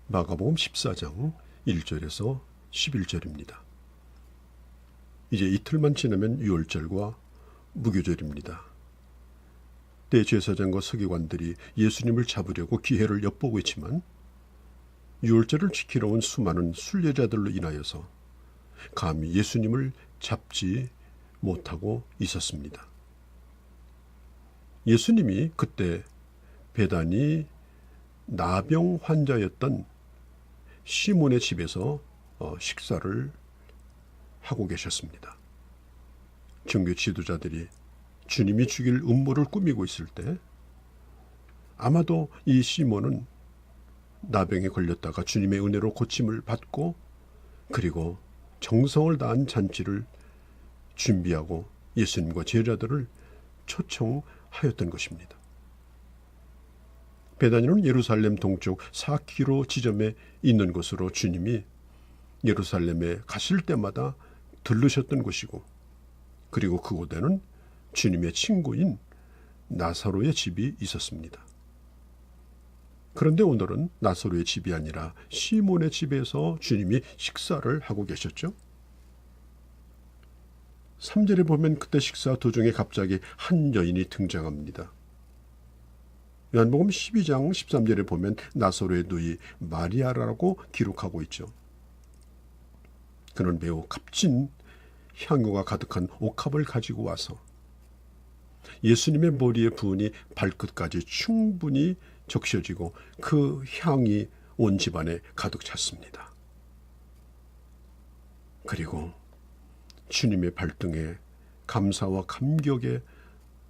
마가복음 14장 1절에서 11절입니다. 이제 이틀만 지나면 유월절과 무교절입니다. 대제사장과 서기관들이 예수님을 잡으려고 기회를 엿보고 있지만 유월절을 지키러 온 수많은 순례자들로 인하여서 감히 예수님을 잡지 못하고 있었습니다. 예수님이 그때 베다니 나병 환자였던 시몬의 집에서 식사를 하고 계셨습니다. 종교 지도자들이 주님이 죽일 음모를 꾸미고 있을 때 아마도 이 시몬은 나병에 걸렸다가 주님의 은혜로 고침을 받고 그리고 정성을 다한 잔치를 준비하고 예수님과 제자들을 초청하였던 것입니다. 베다니는 예루살렘 동쪽 4km 지점에 있는 곳으로 주님이 예루살렘에 가실 때마다 들르셨던 곳이고 그리고 그곳에는 주님의 친구인 나사로의 집이 있었습니다. 그런데 오늘은 나사로의 집이 아니라 시몬의 집에서 주님이 식사를 하고 계셨죠. 3절에 보면 그때 식사 도중에 갑자기 한 여인이 등장합니다. 요한복음 12장 13절에 보면 나사로의 누이 마리아라고 기록하고 있죠. 그는 매우 값진 향유가 가득한 옥합을 가지고 와서 예수님의 머리에 부으니 발끝까지 충분히 적셔지고 그 향이 온 집안에 가득 찼습니다. 그리고 주님의 발등에 감사와 감격의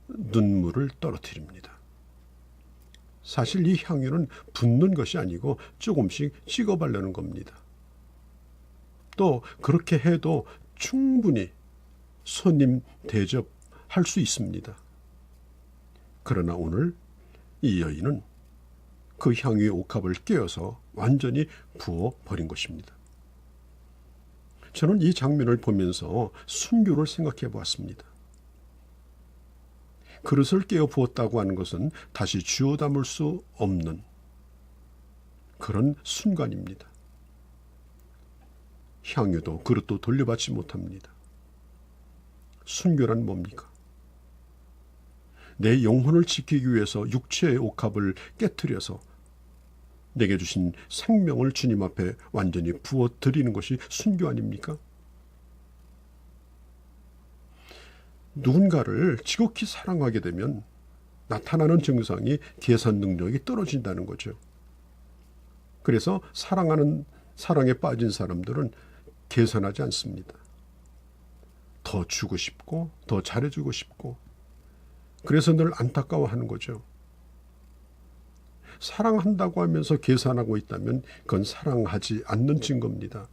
눈물을 떨어뜨립니다. 사실 이 향유는 붓는 것이 아니고 조금씩 찍어 바르는 겁니다. 또 그렇게 해도 충분히 손님 대접할 수 있습니다. 그러나 오늘 이 여인은 그 향유의 옥합을 깨어서 완전히 부어버린 것입니다. 저는 이 장면을 보면서 순교를 생각해 보았습니다. 그릇을 깨어 부었다고 하는 것은 다시 주워 담을 수 없는 그런 순간입니다. 향유도 그릇도 돌려받지 못합니다. 순교란 뭡니까? 내 영혼을 지키기 위해서 육체의 옥합을 깨트려서 내게 주신 생명을 주님 앞에 완전히 부어드리는 것이 순교 아닙니까? 누군가를 지극히 사랑하게 되면 나타나는 증상이 계산 능력이 떨어진다는 거죠. 그래서 사랑에 빠진 사람들은 계산하지 않습니다. 더 주고 싶고 더 잘해주고 싶고 그래서 늘 안타까워하는 거죠. 사랑한다고 하면서 계산하고 있다면 그건 사랑하지 않는 증거입니다.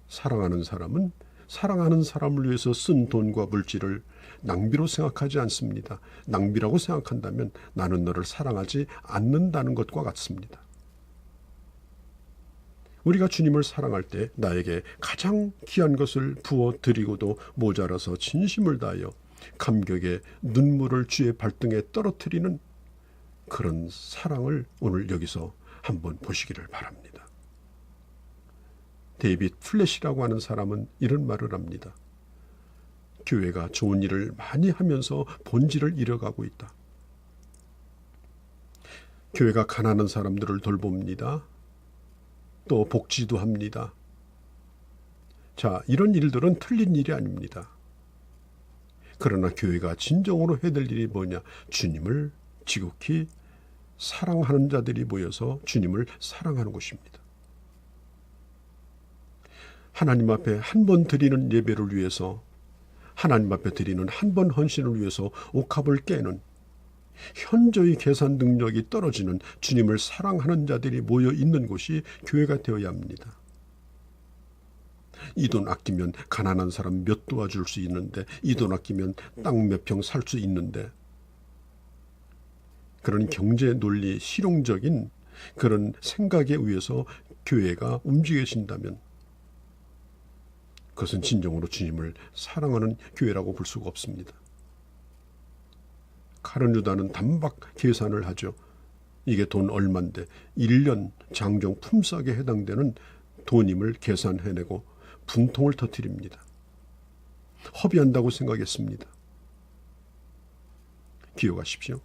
사랑하는 사람은 사랑하는 사람을 위해서 쓴 돈과 물질을 낭비로 생각하지 않습니다. 낭비라고 생각한다면 나는 너를 사랑하지 않는다는 것과 같습니다. 우리가 주님을 사랑할 때 나에게 가장 귀한 것을 부어드리고도 모자라서 진심을 다하여 감격의 눈물을 주의 발등에 떨어뜨리는 그런 사랑을 오늘 여기서 한번 보시기를 바랍니다. 데이빗 플랫이라고 하는 사람은 이런 말을 합니다. 교회가 좋은 일을 많이 하면서 본질을 잃어가고 있다. 교회가 가난한 사람들을 돌봅니다. 또 복지도 합니다. 자, 이런 일들은 틀린 일이 아닙니다. 그러나 교회가 진정으로 해야 될 일이 뭐냐? 주님을 지극히 사랑하는 자들이 모여서 주님을 사랑하는 것입니다. 하나님 앞에 한 번 드리는 예배를 위해서 하나님 앞에 드리는 한 번 헌신을 위해서 옥합을 깨는 현저히 계산 능력이 떨어지는 주님을 사랑하는 자들이 모여 있는 곳이 교회가 되어야 합니다. 이 돈 아끼면 가난한 사람 몇 도와줄 수 있는데 이 돈 아끼면 땅 몇 평 살 수 있는데 그런 경제 논리 실용적인 그런 생각에 의해서 교회가 움직여진다면 그것은 진정으로 주님을 사랑하는 교회라고 볼 수가 없습니다. 가룟 유다는 단박 계산을 하죠. 이게 돈 얼만데 1년 장정 품삯에 해당되는 돈임을 계산해내고 분통을 터뜨립니다. 허비한다고 생각했습니다. 기억하십시오.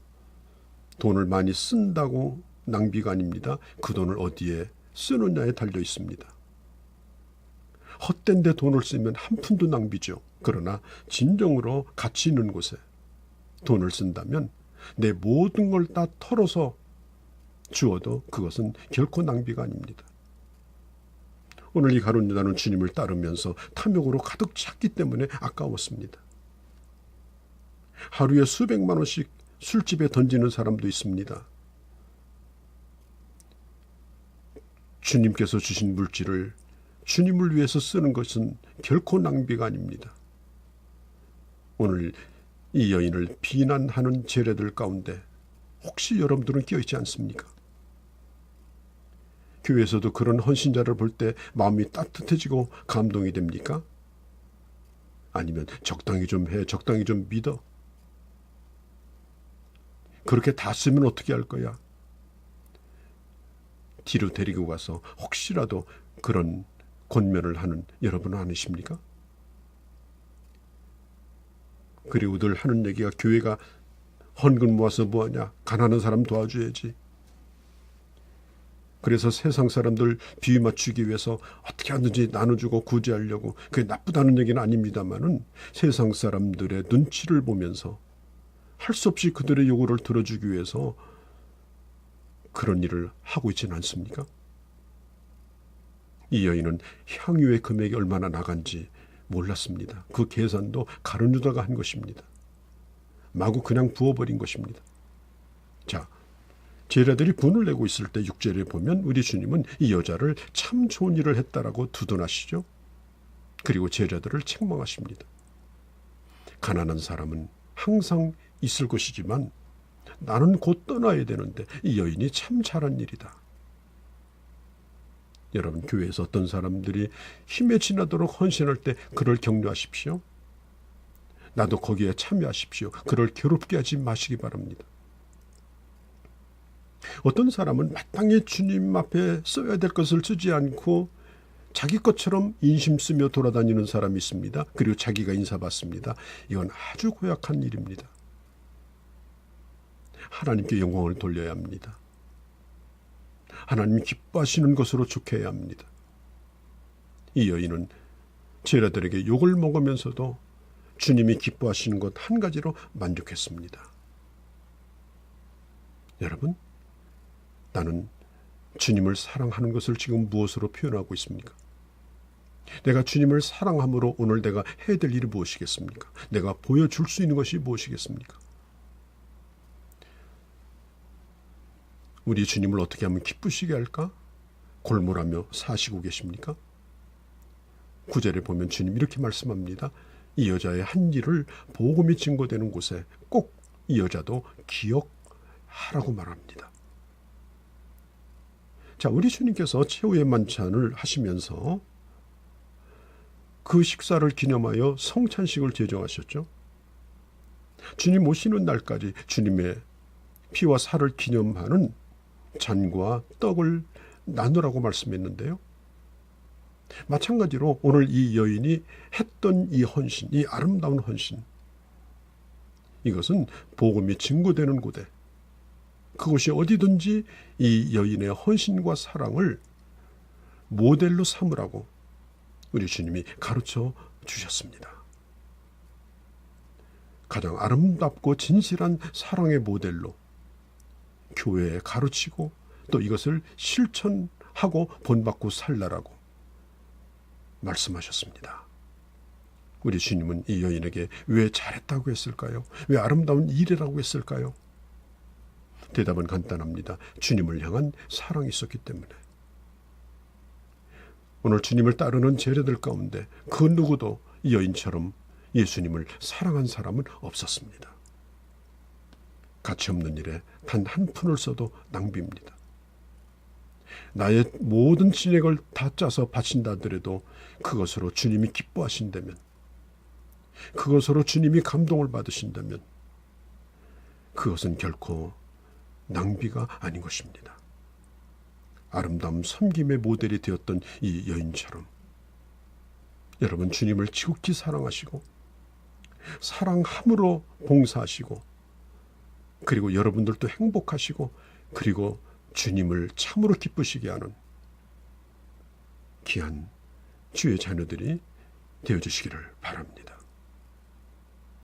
돈을 많이 쓴다고 낭비가 아닙니다. 그 돈을 어디에 쓰느냐에 달려 있습니다. 헛된 데 돈을 쓰면 한 푼도 낭비죠. 그러나 진정으로 가치 있는 곳에 돈을 쓴다면 내 모든 걸 다 털어서 주어도 그것은 결코 낭비가 아닙니다. 오늘 이 가룟 유다는 주님을 따르면서 탐욕으로 가득 찼기 때문에 아까웠습니다. 하루에 수백만 원씩 술집에 던지는 사람도 있습니다. 주님께서 주신 물질을 주님을 위해서 쓰는 것은 결코 낭비가 아닙니다. 오늘 이 여인을 비난하는 재래들 가운데 혹시 여러분들은 끼어있지 않습니까? 교회에서도 그런 헌신자를 볼 때 마음이 따뜻해지고 감동이 됩니까? 아니면 적당히 좀 해, 적당히 좀 믿어. 그렇게 다 쓰면 어떻게 할 거야? 뒤로 데리고 가서 혹시라도 그런 권면을 하는 여러분은 아니십니까? 그리고들 하는 얘기가 교회가 헌금 모아서 뭐하냐? 가난한 사람 도와줘야지. 그래서 세상 사람들 비위 맞추기 위해서 어떻게 하든지 나눠주고 구제하려고, 그게 나쁘다는 얘기는 아닙니다만은 세상 사람들의 눈치를 보면서 할 수 없이 그들의 요구를 들어주기 위해서 그런 일을 하고 있지는 않습니까? 이 여인은 향유의 금액이 얼마나 나간지 몰랐습니다. 그 계산도 가룟 유다가 한 것입니다. 마구 그냥 부어버린 것입니다. 자, 제자들이 분을 내고 있을 때 6절에 보면 우리 주님은 이 여자를 참 좋은 일을 했다라고 두둔하시죠. 그리고 제자들을 책망하십니다. 가난한 사람은 항상 있을 것이지만 나는 곧 떠나야 되는데 이 여인이 참 잘한 일이다. 여러분, 교회에서 어떤 사람들이 힘에 지나도록 헌신할 때 그를 격려하십시오. 나도 거기에 참여하십시오. 그를 괴롭게 하지 마시기 바랍니다. 어떤 사람은 마땅히 주님 앞에 써야 될 것을 쓰지 않고 자기 것처럼 인심 쓰며 돌아다니는 사람이 있습니다. 그리고 자기가 인사받습니다. 이건 아주 고약한 일입니다. 하나님께 영광을 돌려야 합니다. 하나님이 기뻐하시는 것으로 족해야 합니다. 이 여인은 제자들에게 욕을 먹으면서도 주님이 기뻐하시는 것 한 가지로 만족했습니다. 여러분, 나는 주님을 사랑하는 것을 지금 무엇으로 표현하고 있습니까? 내가 주님을 사랑함으로 오늘 내가 해야 될 일이 무엇이겠습니까? 내가 보여줄 수 있는 것이 무엇이겠습니까? 우리 주님을 어떻게 하면 기쁘시게 할까? 골몰하며 사시고 계십니까? 9절에 보면 주님 이렇게 말씀합니다. 이 여자의 한 일을 복음이 증거되는 곳에 꼭 이 여자도 기억하라고 말합니다. 자, 우리 주님께서 최후의 만찬을 하시면서 그 식사를 기념하여 성찬식을 제정하셨죠. 주님 오시는 날까지 주님의 피와 살을 기념하는 잔과 떡을 나누라고 말씀했는데요. 마찬가지로 오늘 이 여인이 했던 이 헌신, 이 아름다운 헌신, 이것은 복음이 증거되는 곳에, 그곳이 어디든지 이 여인의 헌신과 사랑을 모델로 삼으라고 우리 주님이 가르쳐 주셨습니다. 가장 아름답고 진실한 사랑의 모델로 교회에 가르치고 또 이것을 실천하고 본받고 살라라고 말씀하셨습니다. 우리 주님은 이 여인에게 왜 잘했다고 했을까요? 왜 아름다운 일이라고 했을까요? 대답은 간단합니다. 주님을 향한 사랑이 있었기 때문에. 오늘 주님을 따르는 제자들 가운데 그 누구도 이 여인처럼 예수님을 사랑한 사람은 없었습니다. 가치 없는 일에 단 한 푼을 써도 낭비입니다. 나의 모든 진액을 다 짜서 바친다 하더라도 그것으로 주님이 기뻐하신다면, 그것으로 주님이 감동을 받으신다면 그것은 결코 낭비가 아닌 것입니다. 아름다운 섬김의 모델이 되었던 이 여인처럼 여러분 주님을 지극히 사랑하시고 사랑함으로 봉사하시고 그리고 여러분들도 행복하시고 그리고 주님을 참으로 기쁘시게 하는 귀한 주의 자녀들이 되어주시기를 바랍니다.